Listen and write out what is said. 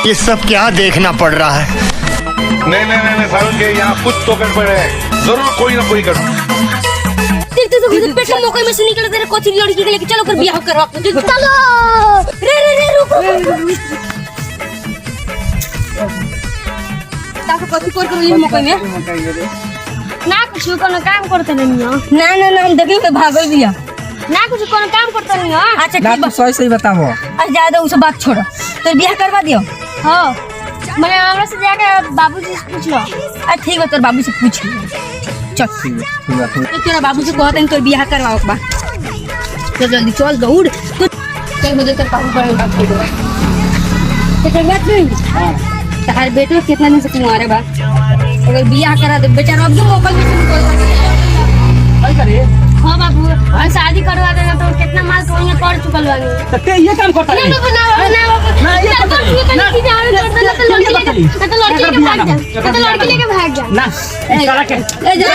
ये सब क्या देखना पड़ रहा है। नहीं सारुण के यहाँ कुछ तो गड़बड़ है, जरूर कोई ना कोई गड़बड़। देखते तो खुद पेट मौके में से निकल तेरे कोची लड़की के लेके चलो कर ब्याह करवा चलो रे रुक ताको कोची कर ये मौके में ना कुछ कोनो काम करते नहीं हो ना हम देखे के भागल दिया ना कुछ कोनो काम करते नहीं हो। अच्छा ठीक है सही बताओ। आज ज्यादा उस बात छोड़ो तो ब्याह करवा दियो। हां मैंने हमरा से जाके बाबूजी से पूछ लो। अच्छा ठीक है तोर बाबू से पूछ लो। चल ठीक है तो तेरा बाबू से कहते हैं तोर ब्याह करवाओ बा तो जल्दी चल दौड़ तो चल मुझे तेरे बाबू पर बात कर दो तो बात नहीं तार बेटो कितना दिन से तुम्हारे बा अगर ब्याह करा दे बेचारा अब तो मौका नहीं निकल करे। हां बाबू और शादी करवा देगा तो कितना माल तो ये कर चुकल बानी तो ते ये काम करता है ना ये तो लड़की लेके भाग जा ना ए जा